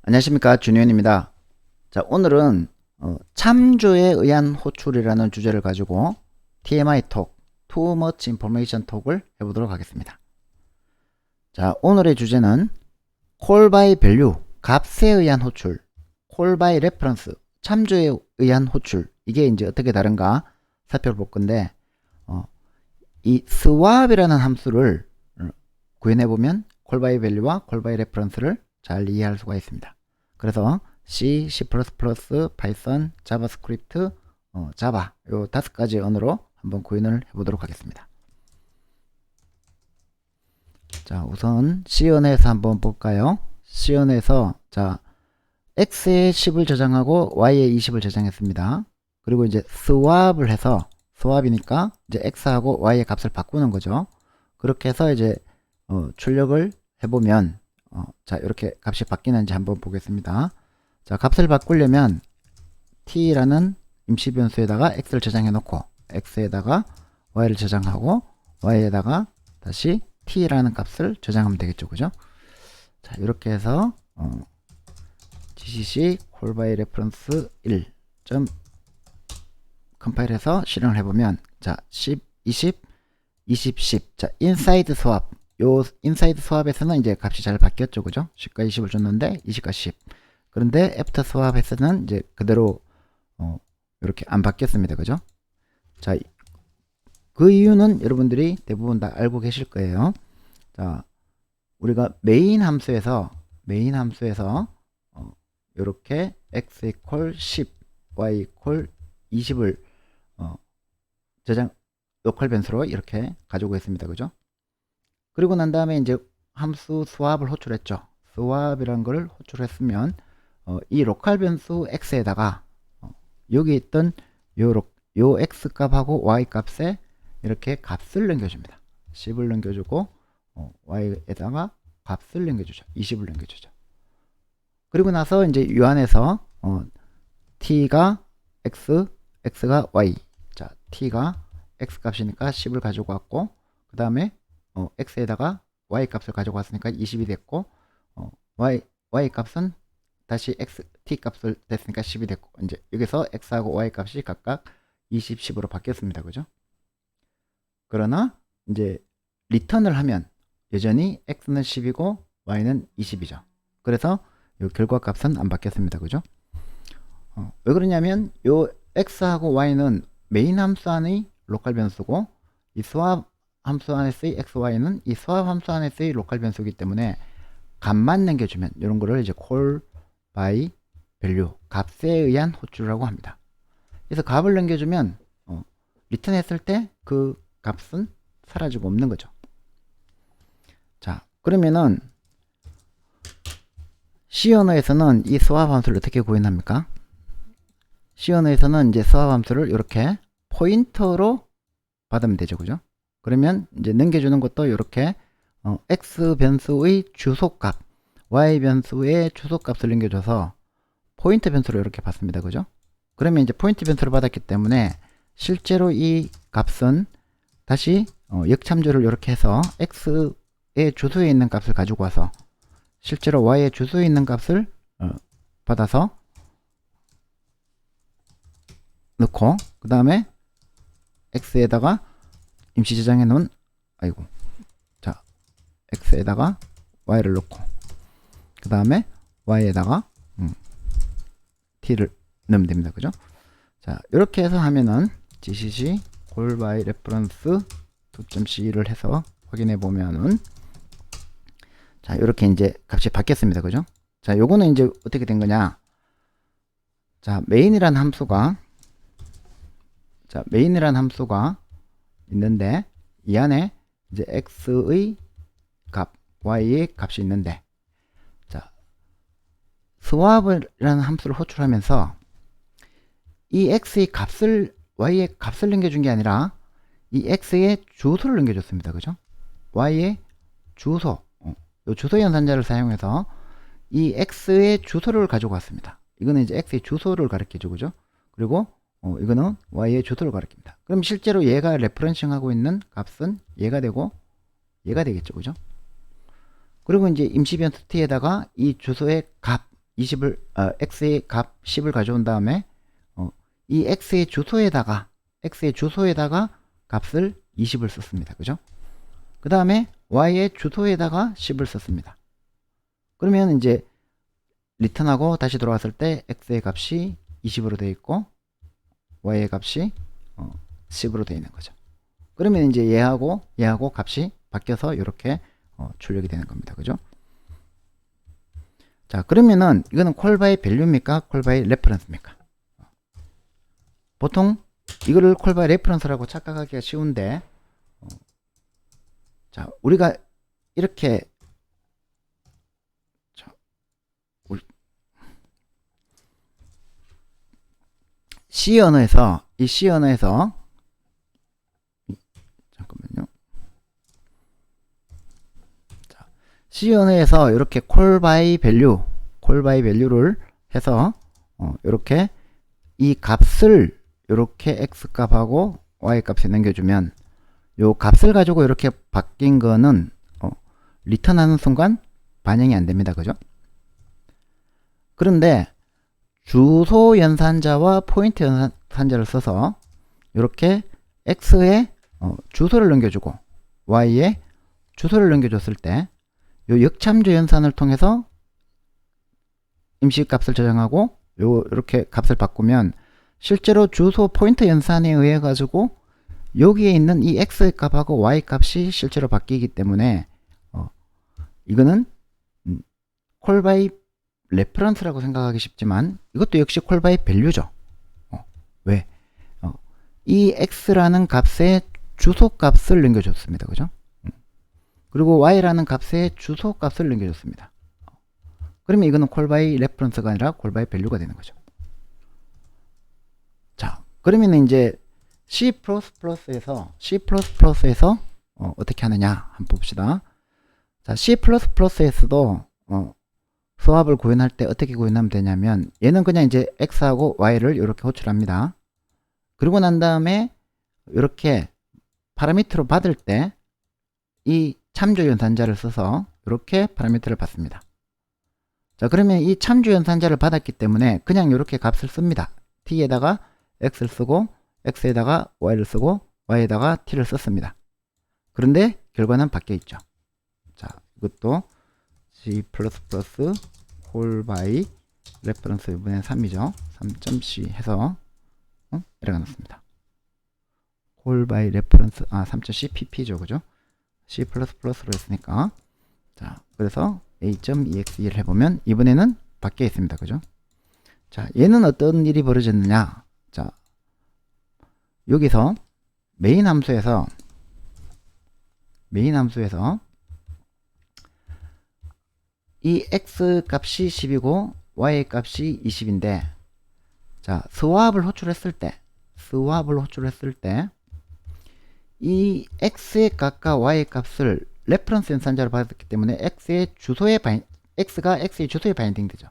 안녕하십니까, 준현입니다. 자, 오늘은 참조에 의한 호출이라는 주제를 가지고 TMI 톡, Too Much Information 톡을 해보도록 하겠습니다. 자, 오늘의 주제는 Call by Value, 값에 의한 호출, Call by Reference, 참조에 의한 호출, 이게 이제 어떻게 다른가 살펴볼 건데, 이 swap이라는 함수를 구현해보면 Call by Value와 Call by Reference를 잘 이해할 수가 있습니다. 그래서 C, C++, 파이썬, 자바스크립트, 자바 요 5가지 언어로 한번 구현을 해보도록 하겠습니다. 자, 우선 C 언어에서 한번 볼까요? C 언어에서 자 X에 10을 저장하고 Y에 20을 저장했습니다. 그리고 이제 swap을 해서 swap이니까 이제 X하고 Y의 값을 바꾸는 거죠. 그렇게 해서 이제 출력을 해보면 자, 이렇게 값이 바뀌는지 한번 보겠습니다. 자, 값을 바꾸려면 t라는 임시 변수에다가 x를 저장해 놓고 x에다가 y를 저장하고 y에다가 다시 t라는 값을 저장하면 되겠죠. 그죠? 자, 이렇게 해서 gcc call by reference 1. 컴파일해서 실행을 해보면 자, 10, 20, 20, 10. 자, inside swap. 요 인사이드 스왑에서는 이제 값이 잘 바뀌었죠. 그죠? 10과 20을 줬는데 20과 10. 그런데 애프터 스왑에서는 이제 그대로 이렇게 안 바뀌었습니다. 그죠? 자, 그 이유는 여러분들이 대부분 다 알고 계실 거예요. 자, 우리가 메인 함수에서 이렇게 x equal 10, y equal 20을 저장 로컬 변수로 이렇게 가지고 있습니다. 그죠? 그리고 난 다음에 이제 함수 swap을 호출했죠. swap이라는 걸 호출했으면 이 로컬 변수 x에다가 여기 있던 요 x 값하고 y 값에 이렇게 값을 넘겨줍니다. 10을 넘겨주고 y에다가 값을 넘겨주죠. 20을 넘겨주죠. 그리고 나서 이제 이 안에서 t가 x, x가 y. 자, t가 x 값이니까 10을 가지고 왔고, 그 다음에 x에다가 y 값을 가지고 왔으니까 20이 됐고, y 값은 다시 t 값을 됐으니까 10이 됐고, 이제 여기서 x하고 y 값이 각각 20, 10으로 바뀌었습니다. 그죠? 그러나 이제 리턴을 하면 여전히 x는 10이고 y는 20이죠. 그래서 이 결과 값은 안 바뀌었습니다. 그죠? 왜 그러냐면 요 x하고 y는 메인 함수 안의 로컬 변수고, 이 swap 함수 안에서의 xy는 이 swap 함수 안에서의 로컬 변수이기 때문에 값만 남겨주면 이런 거를 이제 call by value, 값에 의한 호출이라고 합니다. 그래서 값을 남겨주면 리턴 했을 때 그 값은 사라지고 없는 거죠. 자, 그러면은 C 언어에서는 이 swap 함수를 어떻게 구현합니까? C 언어에서는 이제 swap 함수를 이렇게 포인터로 받으면 되죠. 그죠? 그러면 이제 넘겨주는 것도 이렇게 x 변수의 주소값, y 변수의 주소값을 넘겨줘서 포인트 변수로 이렇게 받습니다. 그죠? 그러면 이제 포인트 변수를 받았기 때문에 실제로 이 값은 다시 역참조를 이렇게 해서 x의 주소에 있는 값을 가지고 와서 실제로 y의 주소에 있는 값을 받아서 넣고, 그 다음에 x에다가 임시 저장해 놓은 자, x에다가 y를 넣고, 그 다음에 y에다가 t를 넣으면 됩니다. 그죠? 자, 이렇게 해서 하면은 gcc call by reference 2.c를 해서 확인해 보면은 자, 이렇게 이제 값이 바뀌었습니다. 그죠? 자, 요거는 이제 어떻게 된 거냐? 자, 메인이란 함수가 있는데 이 안에 이제 x의 값, y의 값이 있는데, 자, swap이라는 함수를 호출하면서 이 x의 값을 y의 값을 넘겨준 게 아니라 이 x의 주소를 넘겨줬습니다. 그죠? y의 주소, 요 주소 연산자를 사용해서 이 x의 주소를 가지고 왔습니다. 이거는 이제 x의 주소를 가리키죠. 그죠? 그리고 이거는 y의 주소를 가리킵니다. 그럼 실제로 얘가 레퍼런싱 하고 있는 값은 얘가 되고 얘가 되겠죠. 그죠? 그리고 이제 임시 변수 t에다가 이 주소의 값, 20을 x의 값 10을 가져온 다음에 이 x의 주소에다가 값을 20을 썼습니다. 그죠? 그 다음에 y의 주소에다가 10을 썼습니다. 그러면 이제 리턴하고 다시 돌아왔을 때 x의 값이 20으로 되어 있고 y의 값이 10으로 되어 있는 거죠. 그러면 이제 얘하고 값이 바뀌어서 이렇게 출력이 되는 겁니다. 그죠? 자, 그러면은 이거는 콜 바이 밸류입니까? 콜 바이 레퍼런스입니까? 보통 이거를 콜 바이 레퍼런스라고 착각하기가 쉬운데 자, 우리가 이렇게 C 언어에서 잠깐만요. 자, C 언어에서 이렇게 콜 바이 밸류를 해서 이렇게 이 값을 이렇게 x 값하고 y 값에 남겨주면 요 값을 가지고 이렇게 바뀐 거는 리턴하는 순간 반영이 안 됩니다. 그죠? 그런데 주소 연산자와 포인트 연산자를 써서 이렇게 x에 주소를 넘겨주고 y에 주소를 넘겨줬을 때 요 역참조 연산을 통해서 임시 값을 저장하고 이렇게 값을 바꾸면 실제로 주소 포인트 연산에 의해 가지고 여기에 있는 이 x 값하고 y 값이 실제로 바뀌기 때문에 이거는 콜 바이 레퍼런스라고 생각하기 쉽지만 이것도 역시 콜 바이 밸류죠. 왜? 이 x라는 값에 주소 값을 넘겨줬습니다. 그죠? 그리고 y라는 값에 주소 값을 넘겨줬습니다. 그러면 이거는 콜 바이 레퍼런스가 아니라 콜 바이 밸류가 되는 거죠. 자, 그러면 이제 C++에서 어떻게 하느냐 한번 봅시다. 자, C++에서도 수압을 구현할 때 어떻게 구현하면 되냐면 얘는 그냥 이제 x하고 y를 이렇게 호출합니다. 그리고 난 다음에 이렇게 파라미터로 받을 때 이 참조 연산자를 써서 이렇게 파라미터를 받습니다. 자, 그러면 이 참조 연산자를 받았기 때문에 그냥 이렇게 값을 씁니다. t에다가 x를 쓰고 x에다가 y를 쓰고 y에다가 t를 썼습니다. 그런데 결과는 바뀌어 있죠. 자, 이것도 C++ 콜 바이 레퍼런스 이번엔 3이죠. 3.c 해서 에러가 났습니다. 콜 바이 레퍼런스 3.c pp죠. 그죠? C++로 했으니까 자, 그래서 a.exe를 해보면 이번에는 바뀌어 있습니다. 그죠? 자, 얘는 어떤 일이 벌어졌느냐? 자, 여기서 메인 함수에서 이 x 값이 10이고 y 값이 20인데 자, 스왑을 호출했을 때 이 x의 값과 y 값을 레퍼런스 연산자로 받았기 때문에 x가 x의 주소에 바인딩 되죠.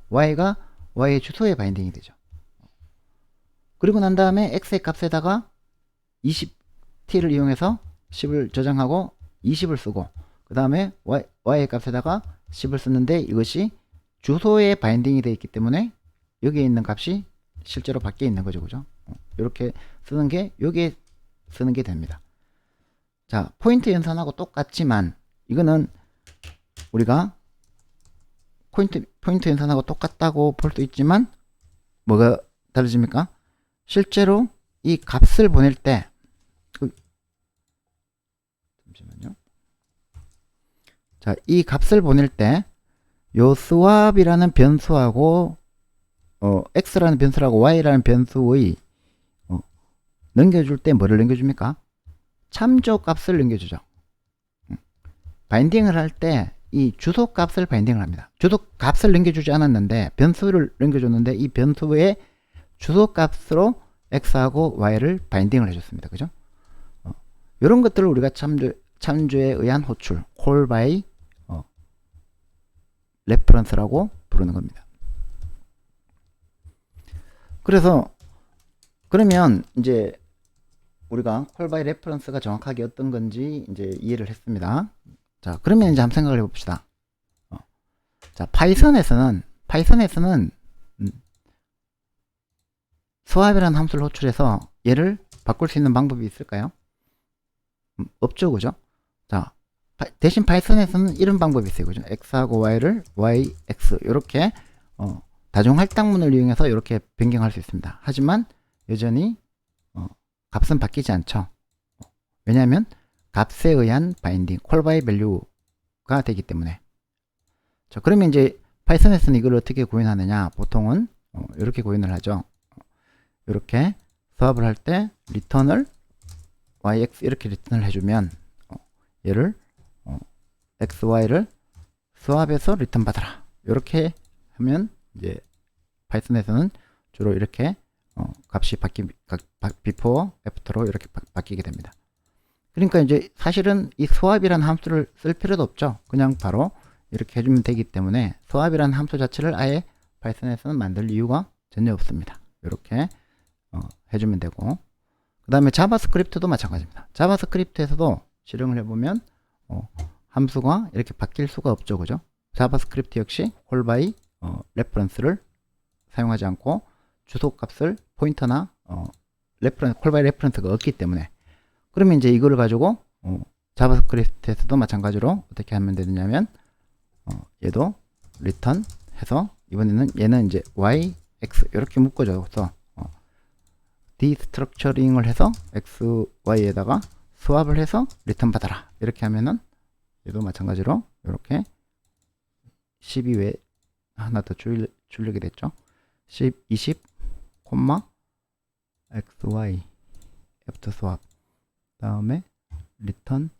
y가 y의 주소에 바인딩이 되죠. 그리고 난 다음에 x의 값에다가 20t를 이용해서 10을 저장하고 20을 쓰고 그 다음에 y의 값에다가 10을 쓰는데 이것이 주소에 바인딩이 되어 있기 때문에 여기에 있는 값이 실제로 밖에 있는 거죠. 그죠? 이렇게 쓰는 게 여기에 쓰는 게 됩니다. 자, 포인트 연산하고 똑같지만 이거는 우리가 포인트 연산하고 똑같다고 볼 수 있지만 뭐가 다르집니까? 실제로 이 값을 보낼 때 잠시만요. 자, 이 값을 보낼 때 요 스왑이라는 변수하고 x라는 변수라고 y라는 변수의 넘겨줄 때 뭐를 넘겨줍니까? 참조 값을 넘겨주죠. 바인딩을 할 때 이 주소 값을 바인딩을 합니다. 주소 값을 넘겨주지 않았는데 변수를 넘겨줬는데 이 변수의 주소 값으로 x하고 y를 바인딩을 해줬습니다. 그죠? 이런 것들을 우리가 참조에 의한 호출, call by reference라고 부르는 겁니다. 그래서 그러면 이제 우리가 call by reference가 정확하게 어떤 건지 이제 이해를 했습니다. 자, 그러면 이제 한번 생각을 해봅시다. 자, 파이썬에서는 파이썬에서는 swap이라는 함수를 호출해서 얘를 바꿀 수 있는 방법이 있을까요? 없죠, 그죠? 자, 대신 파이썬에서는 이런 방법이 있어요, 그죠? x하고 y를 yx 이렇게 다중 할당문을 이용해서 이렇게 변경할 수 있습니다. 하지만 여전히 값은 바뀌지 않죠. 왜냐하면 값에 의한 바인딩, 콜 바이 밸류가 되기 때문에. 자, 그러면 이제 파이썬에서는 이걸 어떻게 구현하느냐? 보통은 이렇게 구현을 하죠. 이렇게 수합을 할 때 리턴을 yx 이렇게 리턴을 해주면 얘를 xy를 수합해서 리턴 받아라 이렇게 하면 이제 파이썬에서는 주로 이렇게 값이 before, after로 이렇게 바뀌게 됩니다. 그러니까 이제 사실은 이 수합이라는 함수를 쓸 필요도 없죠. 그냥 바로 이렇게 해주면 되기 때문에 수합이라는 함수 자체를 아예 파이썬에서는 만들 이유가 전혀 없습니다. 이렇게 해주면 되고, 그 다음에 자바스크립트도 마찬가지입니다. 자바스크립트에서도 실행을 해보면 함수가 이렇게 바뀔 수가 없죠, 그죠? 자바스크립트 역시 콜 바이 레퍼런스를 사용하지 않고 주소값을 포인터나 콜 바이 레퍼런스가 없기 때문에, 그러면 이제 이거를 가지고 자바스크립트에서도 마찬가지로 어떻게 하면 되느냐면 얘도 리턴 해서 이번에는 얘는 이제 y, x 이렇게 묶어줘서 디스트럭처링을 해서 x, y에다가 수합을 해서 리턴 받아라 이렇게 하면은 얘도 마찬가지로 이렇게 12외 하나 더 줄이게 됐죠. 10, 20, x, y after swap 다음에 리턴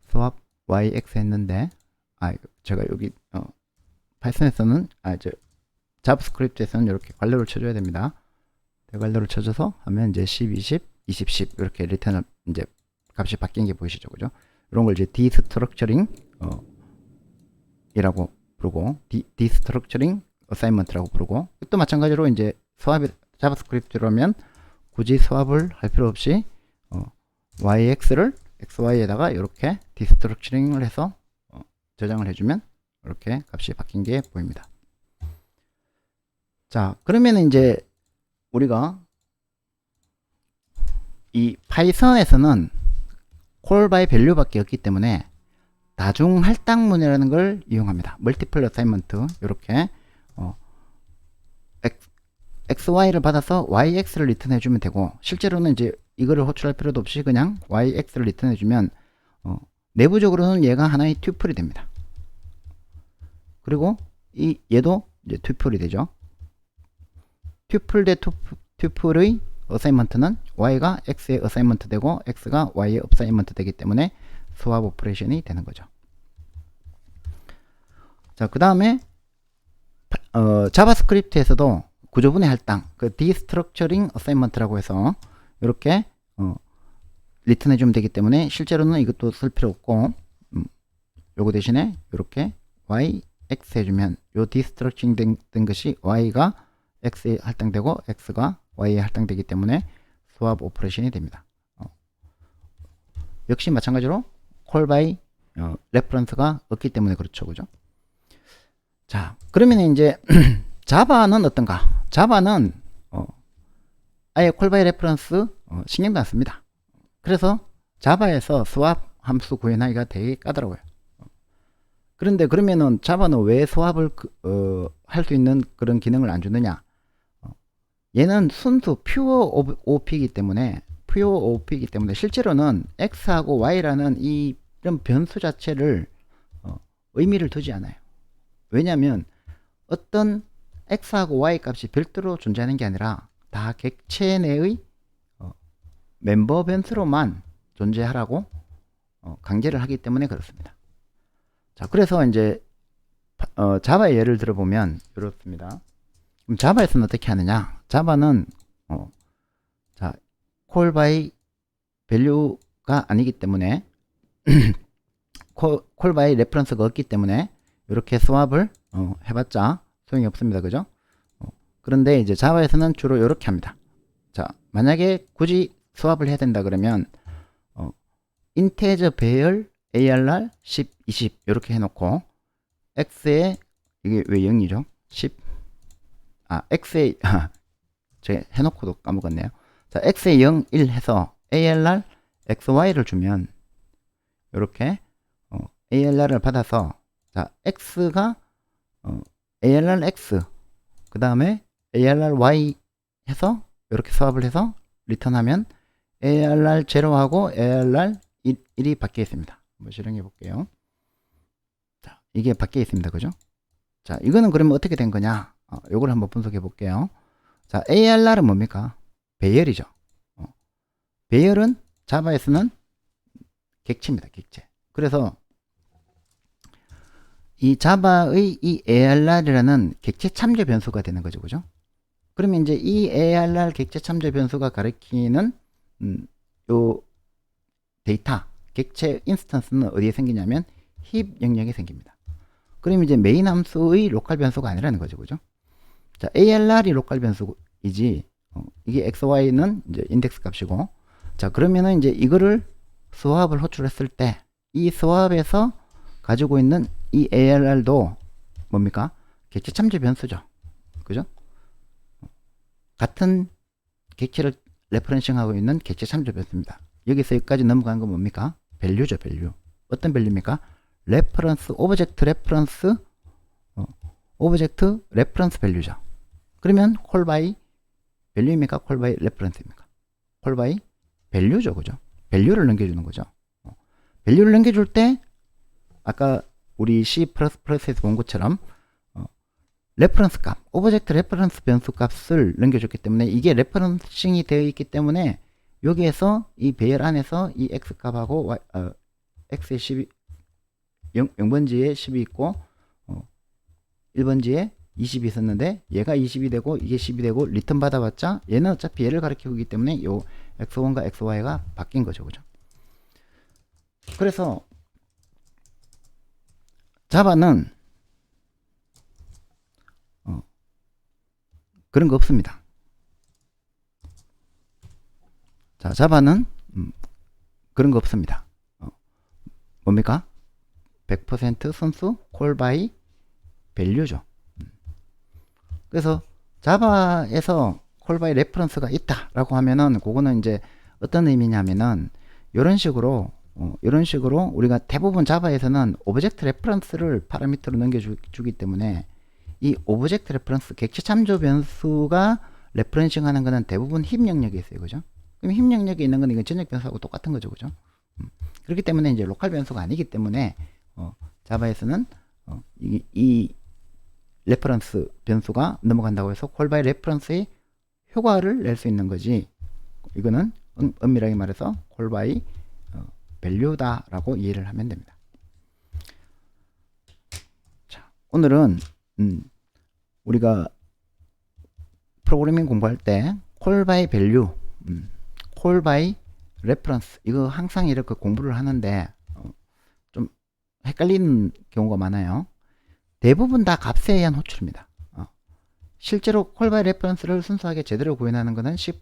swap y, x 했는데 제가 여기 파이썬에서는 자바스크립트에서는 이렇게 괄호를 쳐줘야 됩니다. 대괄호를 쳐줘서 하면 이제 10, 20, 20, 10 이렇게 리턴을 이제 값이 바뀐 게 보이시죠, 그죠? 이런 걸 이제 디스트럭처링 이라고 부르고 디스트럭처링 어사인먼트라고 부르고, 또 마찬가지로 이제 수합이 자바스크립트라면 굳이 수합을 할 필요 없이 yx를 xy에다가 이렇게 디스트럭처링을 해서 저장을 해주면 이렇게 값이 바뀐 게 보입니다. 자, 그러면 이제 우리가 이 파이썬에서는 콜 바이 밸류 밖에 없기 때문에 다중 할당문이라는 걸 이용합니다. 멀티플 어사인먼트 이렇게 xy를 받아서 yx를 리턴해 주면 되고, 실제로는 이제 이거를 호출할 필요도 없이 그냥 yx를 리턴해 주면 내부적으로는 얘가 하나의 튜플이 됩니다. 그리고 얘도 이제 튜플이 되죠. 튜플 대 튜플의 어사인먼트는 y가 x의 어사인먼트 되고 x가 y의 어사인먼트 되기 때문에 수합 오퍼레이션이 되는 거죠. 자, 그 다음에 자바스크립트에서도 구조분해 할당, 그 디스트럭처링 어사인먼트라고 해서 이렇게 리턴해 주면 되기 때문에 실제로는 이것도 쓸 필요 없고 요거 대신에 이렇게 y, x 해주면 요 디스트럭처링 된 것이 y가 x에 할당되고 x가 y에 할당되기 때문에 수합 오퍼레이션이 됩니다. 역시 마찬가지로 콜 바이 레퍼런스가 없기 때문에 그렇죠, 그죠? 자, 그러면 이제 자바는 어떤가? 자바는 아예 콜 바이 레퍼런스 신경도 안 씁니다. 그래서 자바에서 수합 함수 구현하기가 되게 까다로워요. 그런데 그러면은 자바는 왜 수합을 할 수 있는 그런 기능을 안 주느냐? 얘는 순수 퓨어 OP이기 때문에 실제로는 x하고 y라는 이런 변수 자체를 의미를 두지 않아요. 왜냐하면 어떤 x하고 y 값이 별도로 존재하는 게 아니라 다 객체 내의 멤버 변수로만 존재하라고 강제를 하기 때문에 그렇습니다. 자, 그래서 이제 자바의 예를 들어보면 이렇습니다. 그럼 자바에서는 어떻게 하느냐? 자바는 자, 콜 바이 밸류가 아니기 때문에 콜 바이 레퍼런스가 없기 때문에 이렇게 스왑을 해봤자 소용이 없습니다, 그죠? 그런데 이제 자바에서는 주로 이렇게 합니다. 자, 만약에 굳이 스왑을 해야 된다 그러면 인테저 배열 ARR 10, 20 이렇게 해놓고 x에 이게 왜 0이죠? 10. x에, 제가 해놓고도 까먹었네요. 자, x에 0, 1 해서 ALR, XY를 주면, 이렇게, ALR을 받아서, 자, x가, ALR X, 그 다음에 ALR Y 해서, 이렇게 수합을 해서, 리턴하면, ALR 0하고 ALR 1이 바뀌어 있습니다. 한번 실행해 볼게요. 자, 이게 바뀌어 있습니다. 그죠? 자, 이거는 그러면 어떻게 된 거냐? 요걸 한번 분석해 볼게요. 자, ARR은 뭡니까? 배열이죠. 배열은 자바에서는 객체입니다. 객체. 그래서 이 자바의 이 ARR이라는 객체 참조 변수가 되는 거죠. 그죠? 그러면 이제 이 ARR 객체 참조 변수가 가리키는 요 데이터, 객체 인스턴스는 어디에 생기냐면 힙 영역에 생깁니다. 그럼 이제 메인 함수의 로컬 변수가 아니라는 거죠. 그죠? 자, ARR이 로컬 변수이지, 이게 XY는 이제 인덱스 값이고, 자, 그러면은 이제 이거를 스왑을 호출했을 때, 이 스왑에서 가지고 있는 이 ARR도 뭡니까? 객체 참조 변수죠. 그죠? 같은 객체를 레퍼런싱하고 있는 객체 참조 변수입니다. 여기서 여기까지 넘어간 건 뭡니까? 밸류죠, 밸류. 어떤 밸류입니까? 레퍼런스, 오브젝트 레퍼런스, 오브젝트 레퍼런스 밸류죠. 그러면 콜 바이 밸류입니까? 콜 바이 레퍼런스입니까? 콜 바이 밸류죠, 그죠? 밸류를 넘겨주는 거죠. 밸류를 넘겨줄 때 아까 우리 C++에서 본 것처럼 레퍼런스 값, 오브젝트 레퍼런스 변수 값을 넘겨줬기 때문에 이게 레퍼런싱이 되어 있기 때문에 여기에서 이 배열 안에서 이 x 값하고 x의 10이 0번지에 10이 있고 1번지에 20이 있었는데 얘가 20이 되고 이게 10이 되고 리턴 받아봤자 얘는 어차피 얘를 가리키기 때문에 요 x1과 xy가 바뀐 거죠. 그죠? 그래서 자바는 그런 거 없습니다. 자, 자바는 그런 거 없습니다. 뭡니까? 100% 순수 콜 바이 밸류죠. 그래서 자바에서 콜 바이 레퍼런스가 있다라고 하면은 그거는 이제 어떤 의미냐면은 이런 식으로 우리가 대부분 자바에서는 오브젝트 레퍼런스를 파라미터로 넘겨주기 때문에 이 오브젝트 레퍼런스 객체 참조 변수가 레퍼런싱 하는 거는 대부분 힙 영역에 있어요. 그죠? 그럼 힙 영역에 있는 건 이건 전역 변수하고 똑같은 거죠. 그죠? 그렇기 때문에 이제 로컬 변수가 아니기 때문에 자바에서는 이 레퍼런스 변수가 넘어간다고 해서 콜 바이 레퍼런스의 효과를 낼 수 있는 거지, 이거는 엄밀하게 말해서 콜 바이 밸류다 라고 이해를 하면 됩니다. 자, 오늘은 우리가 프로그래밍 공부할 때 콜 바이 밸류, 콜 바이 레퍼런스, 이거 항상 이렇게 공부를 하는데 좀 헷갈리는 경우가 많아요. 대부분 다 값에 의한 호출입니다. 실제로 콜 바이 레퍼런스를 순수하게 제대로 구현하는 것은 C++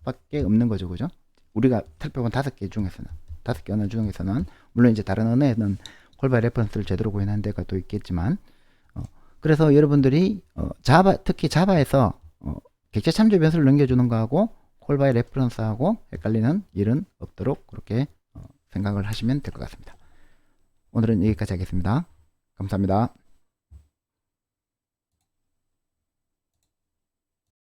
밖에 없는 거죠. 그죠? 우리가 살펴본 5개 중에서는, 5개 언어 중에서는, 물론 이제 다른 언어에는 콜 바이 레퍼런스를 제대로 구현하는 데가 또 있겠지만, 그래서 여러분들이 특히 자바에서 객체 참조 변수를 넘겨주는 거하고 콜 바이 레퍼런스하고 헷갈리는 일은 없도록 그렇게 생각을 하시면 될 것 같습니다. 오늘은 여기까지 하겠습니다. 감사합니다.